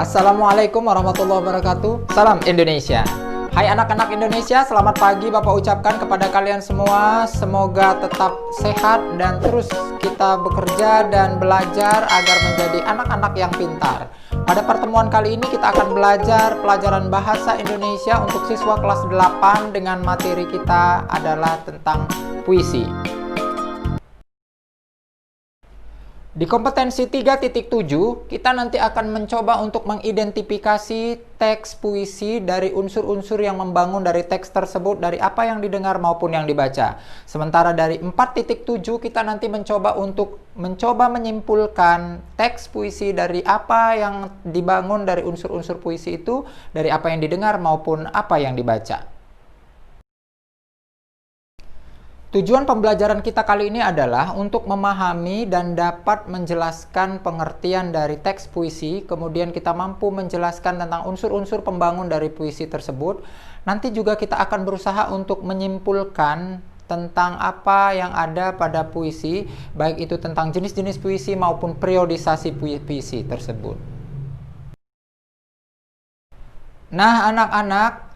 Assalamualaikum warahmatullahi wabarakatuh. Salam Indonesia. Hai anak-anak Indonesia, selamat pagi Bapak ucapkan kepada kalian semua. Semoga tetap sehat dan terus kita bekerja dan belajar agar menjadi anak-anak yang pintar. Pada pertemuan kali ini kita akan belajar pelajaran bahasa Indonesia untuk siswa kelas 8 dengan materi kita adalah tentang puisi. Di kompetensi 3.7, kita nanti akan mencoba untuk mengidentifikasi teks puisi dari unsur-unsur yang membangun dari teks tersebut, dari apa yang didengar maupun yang dibaca. Sementara dari 4.7, kita nanti mencoba menyimpulkan teks puisi dari apa yang dibangun dari unsur-unsur puisi itu, dari apa yang didengar maupun apa yang dibaca. Tujuan pembelajaran kita kali ini adalah untuk memahami dan dapat menjelaskan pengertian dari teks puisi, kemudian kita mampu menjelaskan tentang unsur-unsur pembangun dari puisi tersebut. Nanti juga kita akan berusaha untuk menyimpulkan tentang apa yang ada pada puisi, baik itu tentang jenis-jenis puisi maupun periodisasi puisi tersebut. Nah, anak-anak,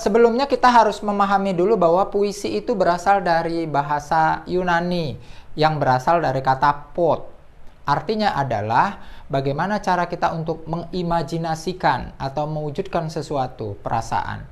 sebelumnya kita harus memahami dulu bahwa puisi itu berasal dari bahasa Yunani yang berasal dari kata pot. Artinya adalah bagaimana cara kita untuk mengimajinasikan atau mewujudkan sesuatu perasaan.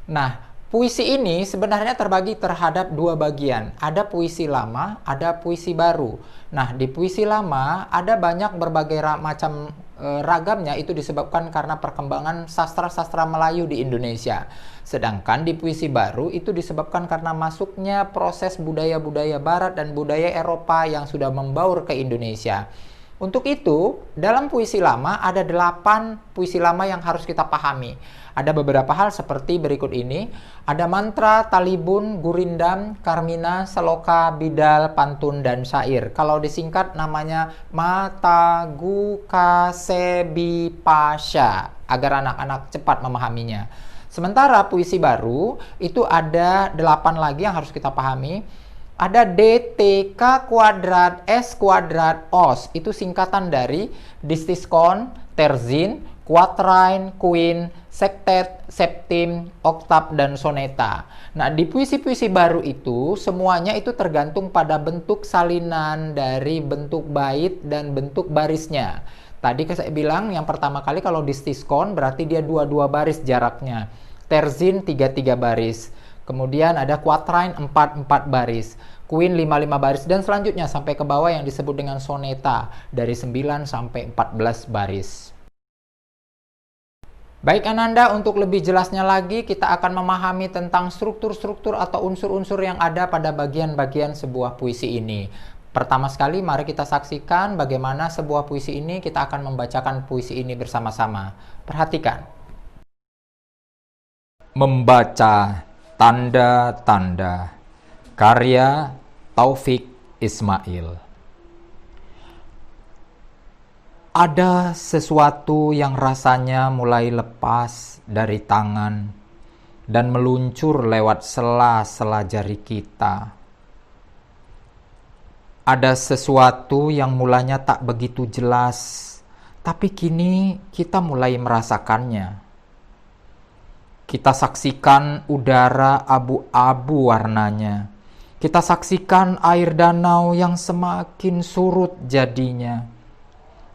Nah, puisi ini sebenarnya terbagi terhadap dua bagian. Ada puisi lama, ada puisi baru. Nah, di puisi lama ada banyak berbagai macam ragamnya, itu disebabkan karena perkembangan sastra-sastra Melayu di Indonesia. Sedangkan di puisi baru itu disebabkan karena masuknya proses budaya-budaya Barat dan budaya Eropa yang sudah membaur ke Indonesia. Untuk itu, dalam puisi lama ada 8 puisi lama yang harus kita pahami. Ada beberapa hal seperti berikut ini. Ada mantra, talibun, gurindam, karmina, seloka, bidal, pantun, dan syair. Kalau disingkat namanya mata, gu, ka, se, bi, pa, sya, agar anak-anak cepat memahaminya. Sementara puisi baru itu ada 8 lagi yang harus kita pahami. Ada DTK kuadrat S kuadrat OS, itu singkatan dari distiskon, terzin, kuatrain, queen, sektet, septim, oktav, dan soneta. Nah, di puisi-puisi baru itu semuanya itu tergantung pada bentuk salinan dari bentuk bait dan bentuk barisnya. Tadi saya bilang yang pertama kali kalau distiskon berarti dia 2-2 baris jaraknya. Terzin 3-3 baris. Kemudian ada kuatrain 4-4 baris, queen 5-5 baris, dan selanjutnya sampai ke bawah yang disebut dengan soneta dari 9 sampai 14 baris. Baik Ananda, untuk lebih jelasnya lagi kita akan memahami tentang struktur-struktur atau unsur-unsur yang ada pada bagian-bagian sebuah puisi ini. Pertama sekali mari kita saksikan bagaimana sebuah puisi ini, kita akan membacakan puisi ini bersama-sama. Perhatikan. Membaca tanda-tanda, karya Taufik Ismail. Ada sesuatu yang rasanya mulai lepas dari tangan dan meluncur lewat sela-sela jari kita. Ada sesuatu yang mulanya tak begitu jelas, tapi kini kita mulai merasakannya. Kita saksikan udara abu-abu warnanya. Kita saksikan air danau yang semakin surut jadinya.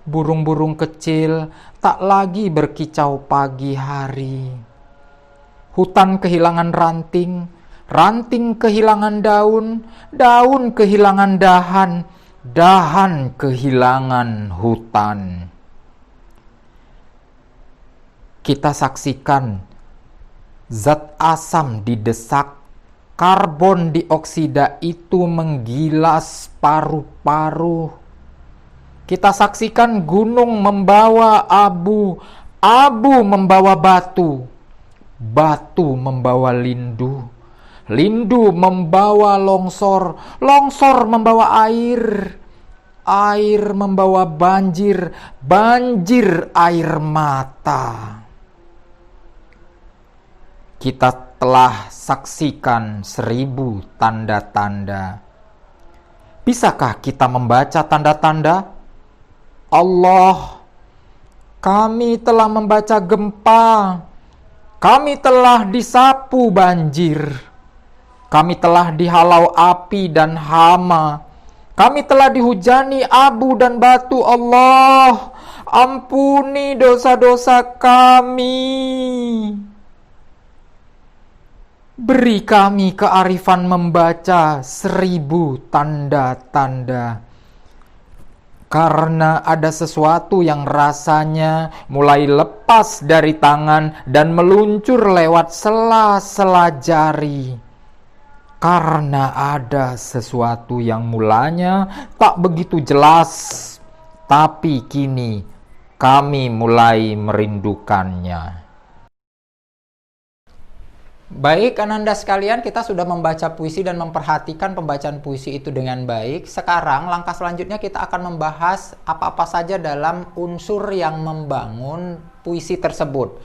Burung-burung kecil tak lagi berkicau pagi hari. Hutan kehilangan ranting, ranting kehilangan daun, daun kehilangan dahan, dahan kehilangan hutan. Kita saksikan zat asam didesak, karbon dioksida itu menggilas paru-paru. Kita saksikan gunung membawa abu, abu membawa batu, batu membawa lindu, lindu membawa longsor, longsor membawa air, air membawa banjir, banjir air mata. Kita telah saksikan 1000 tanda-tanda. Bisakah kita membaca tanda-tanda? Allah Kami telah membaca gempa. Kami telah disapu banjir. Kami telah dihalau api dan hama. Kami telah dihujani abu dan batu. Allah, ampuni dosa-dosa kami. Beri kami kearifan membaca 1000 tanda-tanda. Karena ada sesuatu yang rasanya mulai lepas dari tangan dan meluncur lewat sela-sela jari. Karena ada sesuatu yang mulanya tak begitu jelas, tapi kini kami mulai merindukannya. Baik, Ananda sekalian, kita sudah membaca puisi dan memperhatikan pembacaan puisi itu dengan baik. Sekarang, langkah selanjutnya kita akan membahas apa-apa saja dalam unsur yang membangun puisi tersebut.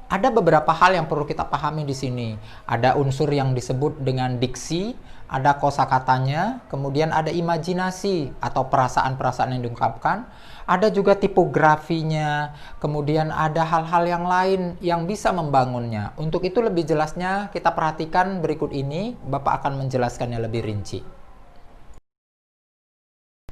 Ada beberapa hal yang perlu kita pahami di sini. Ada unsur yang disebut dengan diksi, ada kosakatanya, kemudian ada imajinasi atau perasaan-perasaan yang diungkapkan. Ada juga tipografinya, kemudian ada hal-hal yang lain yang bisa membangunnya. Untuk itu lebih jelasnya kita perhatikan berikut ini, Bapak akan menjelaskannya lebih rinci.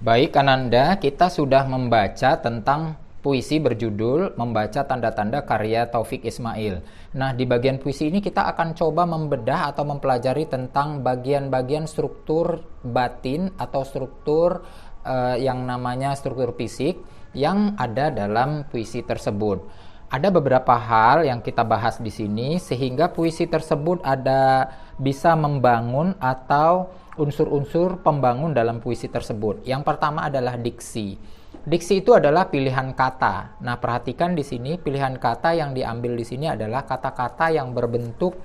Baik Ananda, kita sudah membaca tentang puisi berjudul Membaca Tanda-Tanda karya Taufik Ismail. Nah, di bagian puisi ini kita akan coba membedah atau mempelajari tentang bagian-bagian struktur batin atau struktur yang namanya struktur fisik yang ada dalam puisi tersebut. Ada beberapa hal yang kita bahas di sini sehingga puisi tersebut bisa membangun atau unsur-unsur pembangun dalam puisi tersebut. Yang pertama adalah diksi. Diksi itu adalah pilihan kata. Nah, perhatikan di sini pilihan kata yang diambil di sini adalah kata-kata yang berbentuk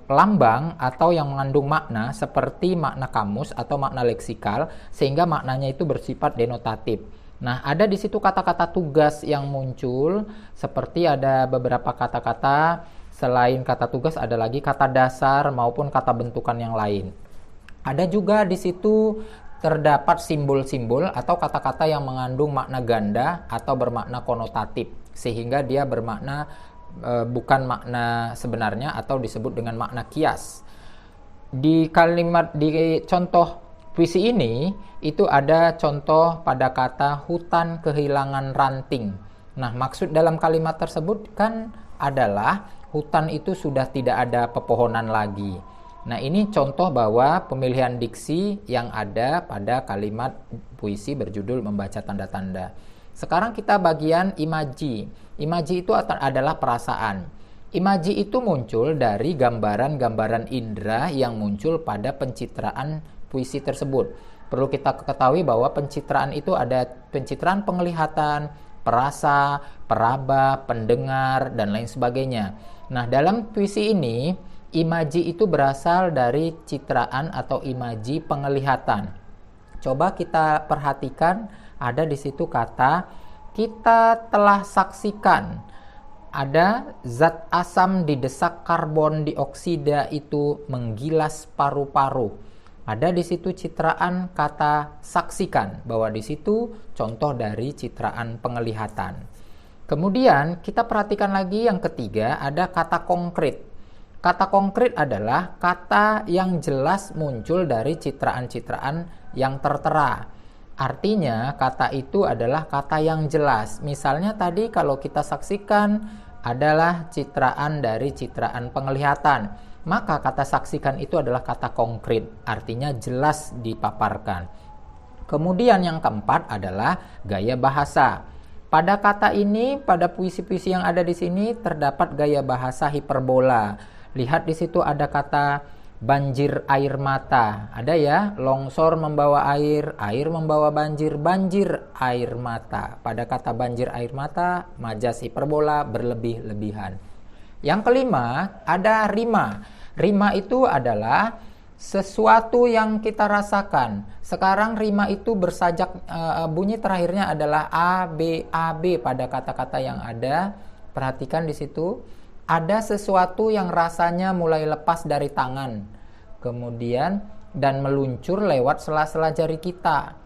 lambang atau yang mengandung makna seperti makna kamus atau makna leksikal sehingga maknanya itu bersifat denotatif. Nah, ada di situ kata-kata tugas yang muncul seperti ada beberapa kata-kata selain kata tugas ada lagi kata dasar maupun kata bentukan yang lain. Ada juga di situ terdapat simbol-simbol atau kata-kata yang mengandung makna ganda atau bermakna konotatif sehingga dia bermakna bukan makna sebenarnya atau disebut dengan makna kias. Di contoh puisi ini itu ada contoh pada kata hutan kehilangan ranting. Nah, maksud dalam kalimat tersebut kan adalah hutan itu sudah tidak ada pepohonan lagi. Nah, ini contoh bahwa pemilihan diksi yang ada pada kalimat puisi berjudul Membaca Tanda-Tanda. Sekarang kita bagian imaji. Imaji itu adalah perasaan. Imaji itu muncul dari gambaran-gambaran indera yang muncul pada pencitraan puisi tersebut. Perlu kita ketahui bahwa pencitraan itu ada pencitraan penglihatan, perasa, peraba, pendengar, dan lain sebagainya. Nah, dalam puisi ini, imaji itu berasal dari citraan atau imaji penglihatan. Coba kita perhatikan, ada di situ kata, kita telah saksikan ada zat asam di desak karbon dioksida itu menggilas paru-paru. Ada di situ citraan kata saksikan, bahwa di situ contoh dari citraan penglihatan. Kemudian kita perhatikan lagi yang ketiga, ada kata konkret. Kata konkret adalah kata yang jelas muncul dari citraan-citraan yang tertera. Artinya kata itu adalah kata yang jelas. Misalnya tadi kalau kita saksikan adalah citraan dari citraan penglihatan, maka kata saksikan itu adalah kata konkret, artinya jelas dipaparkan. Kemudian yang keempat adalah gaya bahasa. Pada kata ini, pada puisi-puisi yang ada di sini terdapat gaya bahasa hiperbola. Lihat di situ ada kata banjir air mata. Ada ya, longsor membawa air, air membawa banjir, banjir air mata. Pada kata banjir air mata, majas hiperbola berlebih-lebihan. Yang kelima, ada rima. Rima itu adalah sesuatu yang kita rasakan. Sekarang rima itu bersajak, bunyi terakhirnya adalah A, B pada kata-kata yang ada. Perhatikan di situ. Ada sesuatu yang rasanya mulai lepas dari tangan, kemudian dan meluncur lewat sela-sela jari kita.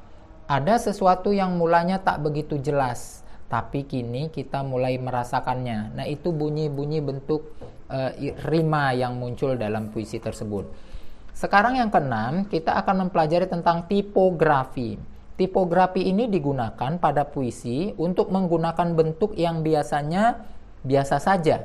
Ada sesuatu yang mulanya tak begitu jelas, tapi kini kita mulai merasakannya. Nah, itu bunyi-bunyi bentuk rima yang muncul dalam puisi tersebut. Sekarang yang keenam, kita akan mempelajari tentang tipografi. Tipografi ini digunakan pada puisi untuk menggunakan bentuk yang biasanya biasa saja.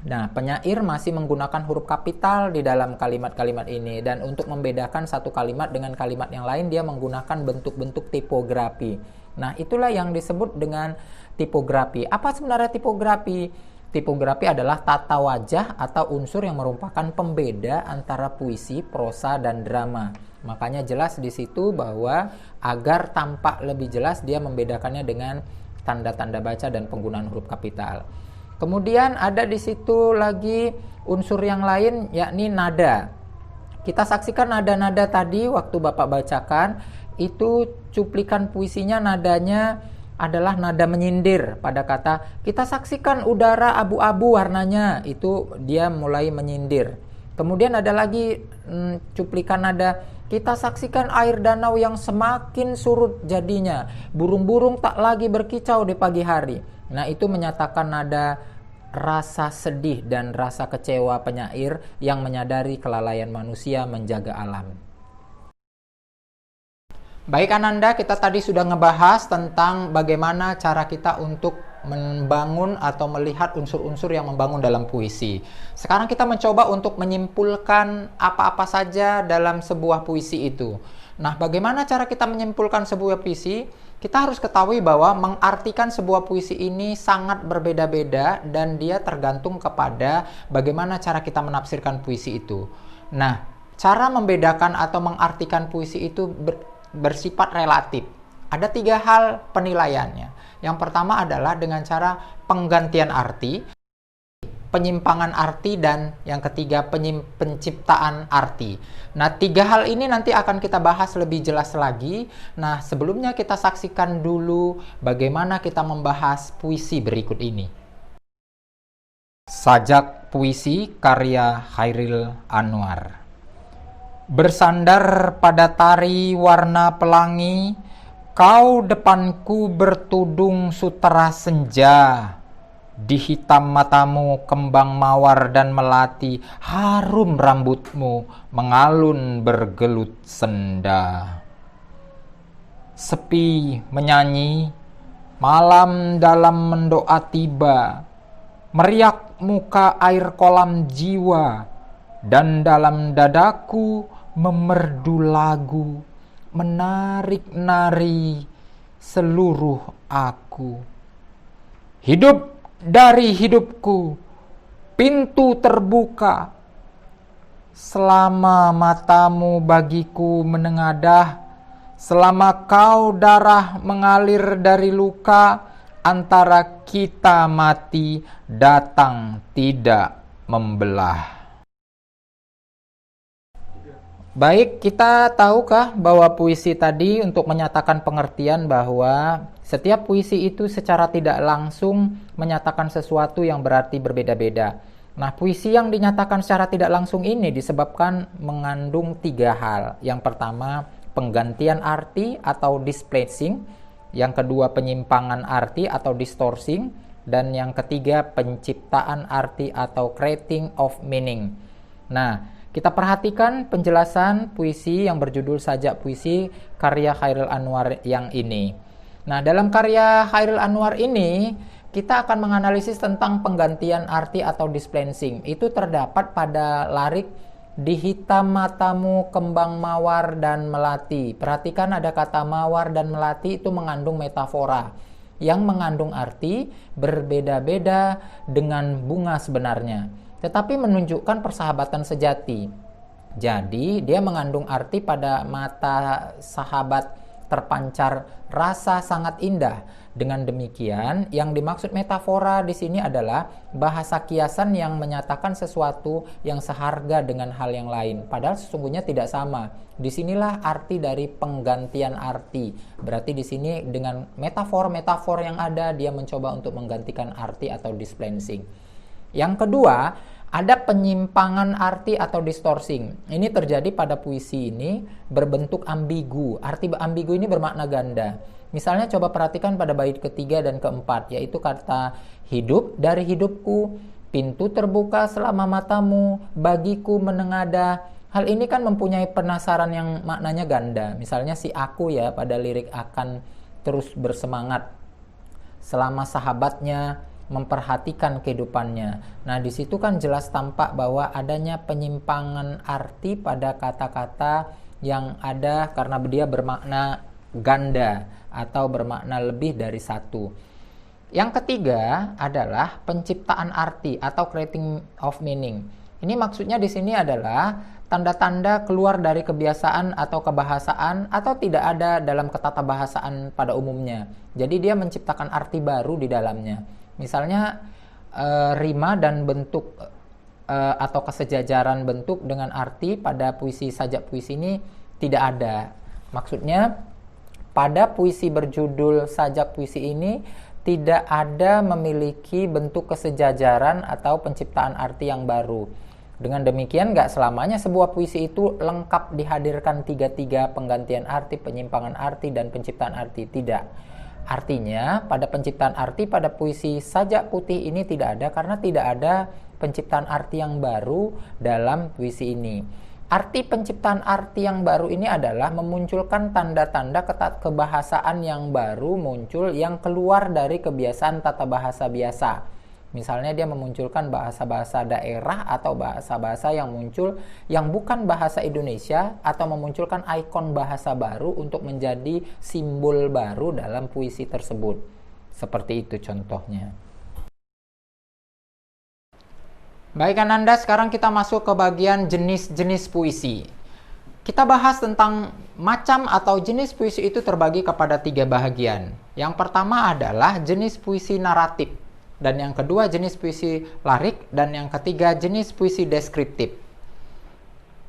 Nah, penyair masih menggunakan huruf kapital di dalam kalimat-kalimat ini, dan untuk membedakan satu kalimat dengan kalimat yang lain, dia menggunakan bentuk-bentuk tipografi. Nah, itulah yang disebut dengan tipografi. Apa sebenarnya tipografi? Tipografi adalah tata wajah atau unsur yang merupakan pembeda antara puisi, prosa, dan drama. Makanya jelas di situ bahwa agar tampak lebih jelas dia membedakannya dengan tanda-tanda baca dan penggunaan huruf kapital. Kemudian ada di situ lagi unsur yang lain, yakni nada. Kita saksikan nada-nada tadi waktu Bapak bacakan, itu cuplikan puisinya nadanya adalah nada menyindir pada kata kita saksikan udara abu-abu warnanya, itu dia mulai menyindir. Kemudian ada lagi cuplikan nada kita saksikan air danau yang semakin surut jadinya, burung-burung tak lagi berkicau di pagi hari. Nah, itu menyatakan nada rasa sedih dan rasa kecewa penyair yang menyadari kelalaian manusia menjaga alam. Baik Ananda, kita tadi sudah ngebahas tentang bagaimana cara kita untuk membangun atau melihat unsur-unsur yang membangun dalam puisi. Sekarang kita mencoba untuk menyimpulkan apa-apa saja dalam sebuah puisi itu. Nah, bagaimana cara kita menyimpulkan sebuah puisi? Kita harus ketahui bahwa mengartikan sebuah puisi ini sangat berbeda-beda dan dia tergantung kepada bagaimana cara kita menafsirkan puisi itu. Nah, cara membedakan atau mengartikan puisi itu bersifat relatif. Ada 3 hal penilaiannya. Yang pertama adalah dengan cara penggantian arti, penyimpangan arti, dan yang ketiga penciptaan arti. Nah, 3 hal ini nanti akan kita bahas lebih jelas lagi. Nah, sebelumnya kita saksikan dulu bagaimana kita membahas puisi berikut ini. Sajak puisi karya Chairil Anwar. Bersandar pada tari warna pelangi, kau depanku bertudung sutera senja. Di hitam matamu kembang mawar dan melati, harum rambutmu mengalun bergelut senda. Sepi menyanyi, malam dalam mendoa tiba, meriak muka air kolam jiwa, dan dalam dadaku memerdu lagu, menarik nari seluruh aku. Hidup dari hidupku, pintu terbuka, selama matamu bagiku menengadah, selama kau darah mengalir dari luka, antara kita mati datang tidak membelah. Baik, kita tahukah bahwa puisi tadi untuk menyatakan pengertian bahwa setiap puisi itu secara tidak langsung menyatakan sesuatu yang berarti berbeda-beda. Nah, puisi yang dinyatakan secara tidak langsung ini disebabkan mengandung 3 hal. Yang pertama, penggantian arti atau displacing. Yang kedua, penyimpangan arti atau distorting. Dan yang ketiga, penciptaan arti atau creating of meaning. Nah, kita perhatikan penjelasan puisi yang berjudul Sajak Puisi karya Chairil Anwar yang ini. Nah, dalam karya Chairil Anwar ini, kita akan menganalisis tentang penggantian arti atau displacing. Itu terdapat pada lirik di hitam matamu kembang mawar dan melati. Perhatikan ada kata mawar dan melati itu mengandung metafora yang mengandung arti berbeda-beda dengan bunga sebenarnya, tetapi menunjukkan persahabatan sejati. Jadi, dia mengandung arti pada mata sahabat terpancar rasa sangat indah. Dengan demikian, yang dimaksud metafora di sini adalah bahasa kiasan yang menyatakan sesuatu yang seharga dengan hal yang lain, padahal sesungguhnya tidak sama. Disinilah arti dari penggantian arti. Berarti di sini dengan metafor-metafor yang ada, dia mencoba untuk menggantikan arti atau displacing. Yang kedua, ada penyimpangan arti atau distorting. Ini terjadi pada puisi ini berbentuk ambigu. Arti ambigu ini bermakna ganda. Misalnya coba perhatikan pada bait ketiga dan keempat, yaitu kata hidup dari hidupku, pintu terbuka selama matamu, bagiku menengadah. Hal ini kan mempunyai penasaran yang maknanya ganda. Misalnya si aku ya pada lirik akan terus bersemangat selama sahabatnya memperhatikan kehidupannya. Nah, di situ kan jelas tampak bahwa adanya penyimpangan arti pada kata-kata yang ada karena dia bermakna ganda atau bermakna lebih dari satu. Yang ketiga adalah penciptaan arti atau creating of meaning. Ini maksudnya di sini adalah tanda-tanda keluar dari kebiasaan atau kebahasaan atau tidak ada dalam ketatabahasaan pada umumnya. Jadi dia menciptakan arti baru di dalamnya. Misalnya rima dan bentuk atau kesejajaran bentuk dengan arti pada puisi sajak puisi ini tidak ada. Maksudnya pada puisi berjudul sajak puisi ini tidak ada memiliki bentuk kesejajaran atau penciptaan arti yang baru. Dengan demikian nggak selamanya sebuah puisi itu lengkap dihadirkan tiga-tiga penggantian arti, penyimpangan arti, dan penciptaan arti. Tidak. Artinya pada penciptaan arti pada puisi sajak putih ini tidak ada karena tidak ada penciptaan arti yang baru dalam puisi ini. Arti penciptaan arti yang baru ini adalah memunculkan tanda-tanda kebahasaan yang baru muncul yang keluar dari kebiasaan tata bahasa biasa. Misalnya dia memunculkan bahasa-bahasa daerah atau bahasa-bahasa yang muncul yang bukan bahasa Indonesia atau memunculkan ikon bahasa baru untuk menjadi simbol baru dalam puisi tersebut. Seperti itu contohnya. Baik Ananda, sekarang kita masuk ke bagian jenis-jenis puisi. Kita bahas tentang macam atau jenis puisi itu terbagi kepada 3 bahagian. Yang pertama adalah jenis puisi naratif. Dan yang kedua jenis puisi larik, dan yang ketiga jenis puisi deskriptif.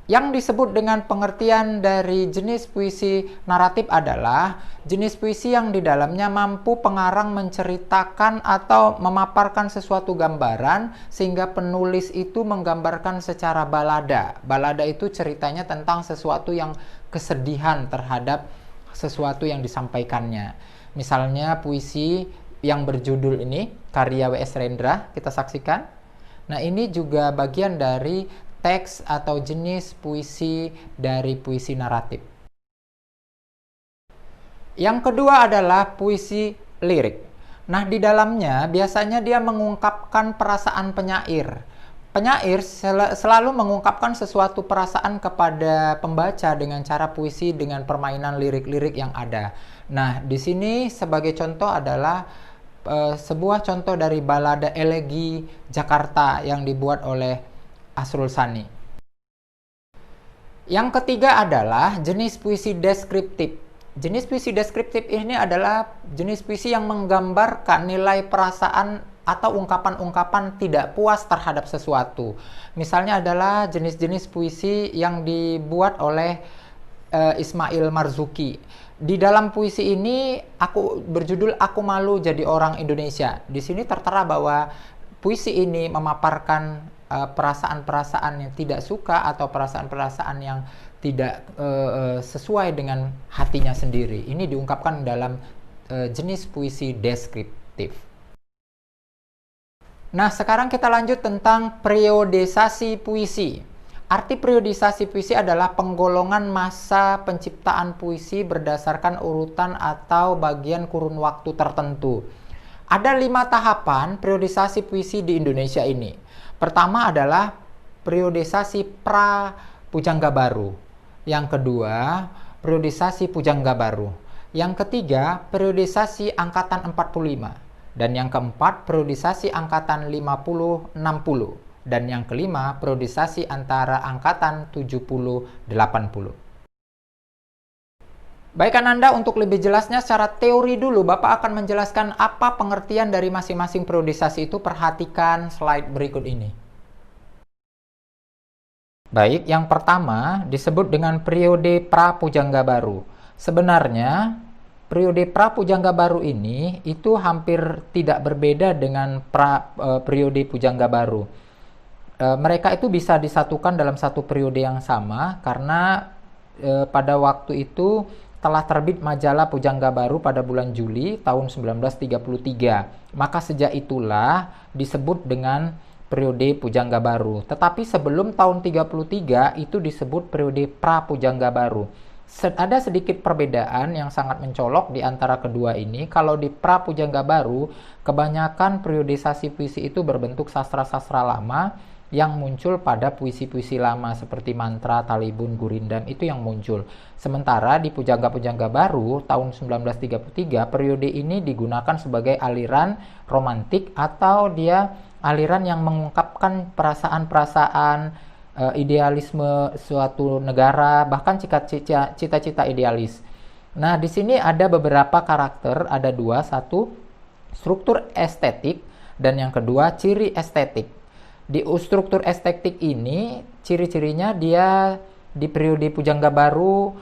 Yang disebut dengan pengertian dari jenis puisi naratif adalah jenis puisi yang di dalamnya mampu pengarang menceritakan atau memaparkan sesuatu gambaran sehingga penulis itu menggambarkan secara balada. Balada itu ceritanya tentang sesuatu yang kesedihan terhadap sesuatu yang disampaikannya. Misalnya puisi yang berjudul ini, karya W.S. Rendra, kita saksikan. Nah, ini juga bagian dari teks atau jenis puisi dari puisi naratif. Yang kedua adalah puisi lirik. Nah, di dalamnya biasanya dia mengungkapkan perasaan penyair. Penyair selalu mengungkapkan sesuatu perasaan kepada pembaca dengan cara puisi dengan permainan lirik-lirik yang ada. Nah, di sini sebagai contoh adalah sebuah contoh dari balada elegi Jakarta yang dibuat oleh Asrul Sani. Yang ketiga adalah jenis puisi deskriptif. Jenis puisi deskriptif ini adalah jenis puisi yang menggambarkan nilai perasaan atau ungkapan-ungkapan tidak puas terhadap sesuatu. Misalnya adalah jenis-jenis puisi yang dibuat oleh Ismail Marzuki. Di dalam puisi ini aku berjudul Aku Malu Jadi Orang Indonesia. Di sini tertera bahwa puisi ini memaparkan perasaan-perasaan yang tidak suka atau perasaan-perasaan yang tidak sesuai dengan hatinya sendiri. Ini diungkapkan dalam jenis puisi deskriptif. Nah, sekarang kita lanjut tentang periodisasi puisi. Arti periodisasi puisi adalah penggolongan masa penciptaan puisi berdasarkan urutan atau bagian kurun waktu tertentu. Ada 5 tahapan periodisasi puisi di Indonesia ini. Pertama adalah periodisasi pra Pujangga Baru. Yang kedua, periodisasi Pujangga Baru. Yang ketiga, periodisasi angkatan 45. Dan yang keempat, periodisasi angkatan 50-60. Dan yang kelima, periodisasi antara angkatan 70-80. Baik Ananda, untuk lebih jelasnya secara teori dulu, Bapak akan menjelaskan apa pengertian dari masing-masing periodisasi itu. Perhatikan slide berikut ini. Baik, yang pertama disebut dengan periode pra-Pujangga Baru. Sebenarnya, periode pra-Pujangga Baru ini itu hampir tidak berbeda dengan periode Pujangga Baru. Mereka itu bisa disatukan dalam satu periode yang sama karena pada waktu itu telah terbit majalah Pujangga Baru pada bulan Juli tahun 1933. Maka sejak itulah disebut dengan periode Pujangga Baru. Tetapi sebelum tahun 33 itu disebut periode pra Pujangga Baru. Ada sedikit perbedaan yang sangat mencolok di antara kedua ini. Kalau di pra Pujangga Baru, kebanyakan periodisasi puisi itu berbentuk sastra-sastra lama yang muncul pada puisi-puisi lama seperti mantra, talibun, gurindam, itu yang muncul. Sementara di Pujangga-Pujangga Baru tahun 1933, periode ini digunakan sebagai aliran romantik atau dia aliran yang mengungkapkan perasaan-perasaan idealisme suatu negara, bahkan cita-cita idealis. Nah, di sini ada beberapa karakter, ada dua, satu struktur estetik dan yang kedua ciri estetik. Di struktur estetik ini, ciri-cirinya dia di periode Pujangga Baru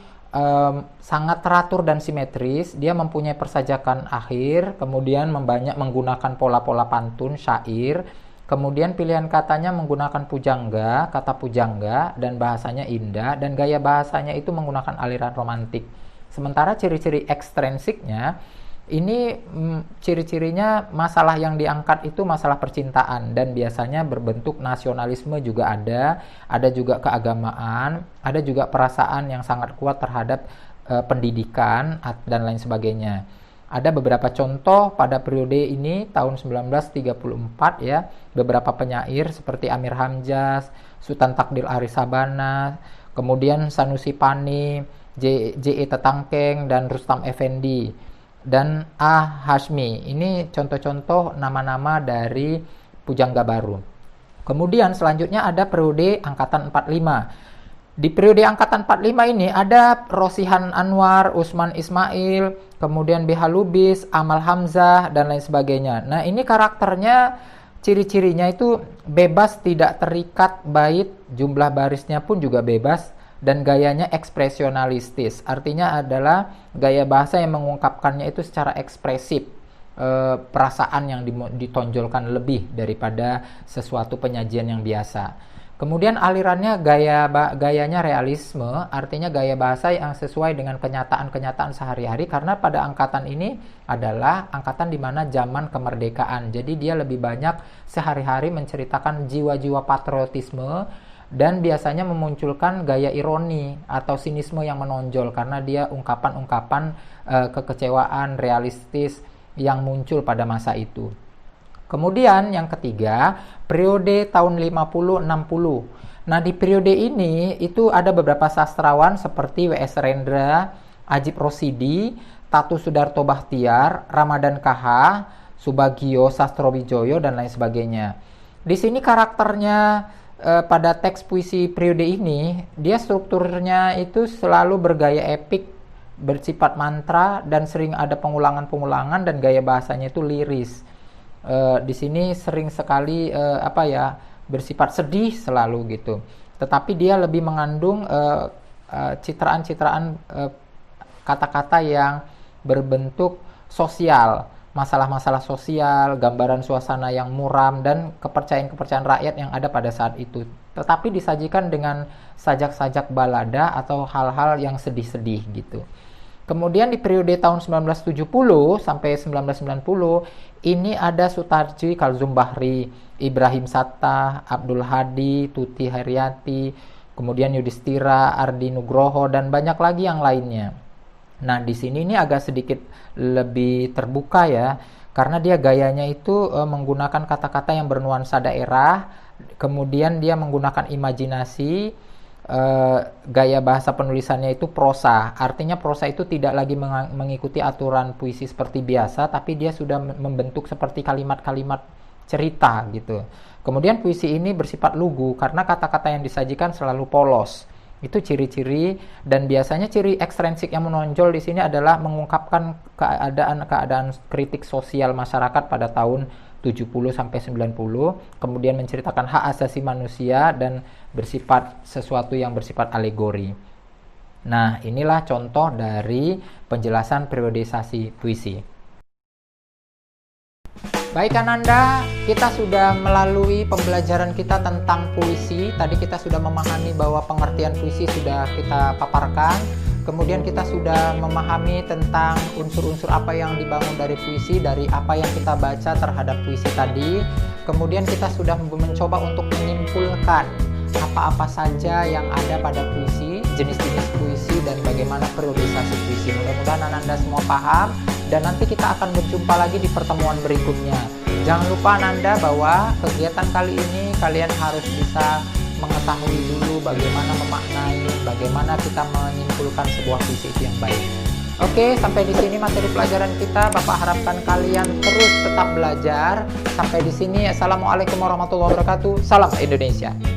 sangat teratur dan simetris. Dia mempunyai persajakan akhir, kemudian menggunakan pola-pola pantun, syair. Kemudian pilihan katanya menggunakan pujangga, kata pujangga, dan bahasanya indah, dan gaya bahasanya itu menggunakan aliran romantik. Sementara ciri-ciri ekstrinsiknya, ini ciri-cirinya masalah yang diangkat itu masalah percintaan dan biasanya berbentuk nasionalisme juga ada juga keagamaan, ada juga perasaan yang sangat kuat terhadap pendidikan dan lain sebagainya. Ada beberapa contoh pada periode ini tahun 1934 ya, beberapa penyair seperti Amir Hamzah, Sultan Takdir Arisabana, kemudian Sanusi Pani, J.E. Tetangkeng dan Rustam Effendi dan A. Hashmi. Ini contoh-contoh nama-nama dari Pujangga Baru. Kemudian selanjutnya ada periode Angkatan 45. Di periode Angkatan 45 ini ada Rosihan Anwar, Usman Ismail, kemudian B.H. Lubis, Amal Hamzah, dan lain sebagainya. Nah, ini karakternya, ciri-cirinya itu bebas, tidak terikat bait, jumlah barisnya pun juga bebas, dan gayanya ekspresionalistis. Artinya adalah gaya bahasa yang mengungkapkannya itu secara ekspresif, perasaan yang ditonjolkan lebih daripada sesuatu penyajian yang biasa. Kemudian alirannya gayanya realisme, artinya gaya bahasa yang sesuai dengan kenyataan-kenyataan sehari-hari, karena pada angkatan ini adalah angkatan di mana zaman kemerdekaan. Jadi dia lebih banyak sehari-hari menceritakan jiwa-jiwa patriotisme dan biasanya memunculkan gaya ironi atau sinisme yang menonjol karena dia ungkapan-ungkapan kekecewaan realistis yang muncul pada masa itu. Kemudian yang ketiga, periode tahun 50-60. Nah, di periode ini itu ada beberapa sastrawan seperti W.S. Rendra, Ajib Rosidi, Tatu Sudarto Bahtiar, Ramadan KH, Subagio Sastrowijoyo, dan lain sebagainya. Di sini karakternya pada teks puisi periode ini, dia strukturnya itu selalu bergaya epik, bersifat mantra, dan sering ada pengulangan-pengulangan, dan gaya bahasanya itu liris. Di sini sering sekali bersifat sedih selalu gitu. Tetapi dia lebih mengandung citraan-citraan kata-kata yang berbentuk sosial, masalah-masalah sosial, gambaran suasana yang muram dan kepercayaan-kepercayaan rakyat yang ada pada saat itu. Tetapi disajikan dengan sajak-sajak balada atau hal-hal yang sedih-sedih gitu. Kemudian di periode tahun 1970 sampai 1990 ini ada Sutarji Kalzum Bahri, Ibrahim Sattah, Abdul Hadi, Tuti Haryati, kemudian Yudhistira, Ardi Nugroho, dan banyak lagi yang lainnya. Nah, di sini ini agak sedikit lebih terbuka ya, karena dia gayanya itu menggunakan kata-kata yang bernuansa daerah, kemudian dia menggunakan imajinasi. Gaya bahasa penulisannya itu prosa, artinya prosa itu tidak lagi mengikuti aturan puisi seperti biasa, tapi dia sudah membentuk seperti kalimat-kalimat cerita gitu. Kemudian puisi ini bersifat lugu karena kata-kata yang disajikan selalu polos. Itu ciri-ciri, dan biasanya ciri ekstrinsik yang menonjol di sini adalah mengungkapkan keadaan kritik sosial masyarakat pada tahun 70 sampai 90, kemudian menceritakan hak asasi manusia dan bersifat sesuatu yang bersifat alegori. Nah, inilah contoh dari penjelasan periodisasi puisi. Baik Ananda, kita sudah melalui pembelajaran kita tentang puisi. Tadi kita sudah memahami bahwa pengertian puisi sudah kita paparkan. Kemudian kita sudah memahami tentang unsur-unsur apa yang dibangun dari puisi, dari apa yang kita baca terhadap puisi tadi. Kemudian kita sudah mencoba untuk menyimpulkan apa-apa saja yang ada pada puisi, jenis-jenis puisi, dan bagaimana periodisasi puisi. Mudah-mudahan Ananda semua paham, dan nanti kita akan berjumpa lagi di pertemuan berikutnya. Jangan lupa Ananda bahwa kegiatan kali ini kalian harus bisa mengetahui dulu bagaimana memaknai, bagaimana kita menyimpulkan sebuah puisi itu yang baik. Oke, sampai di sini materi pelajaran kita. Bapak harapkan kalian terus tetap belajar. Sampai di sini. Assalamualaikum warahmatullahi wabarakatuh. Salam Indonesia.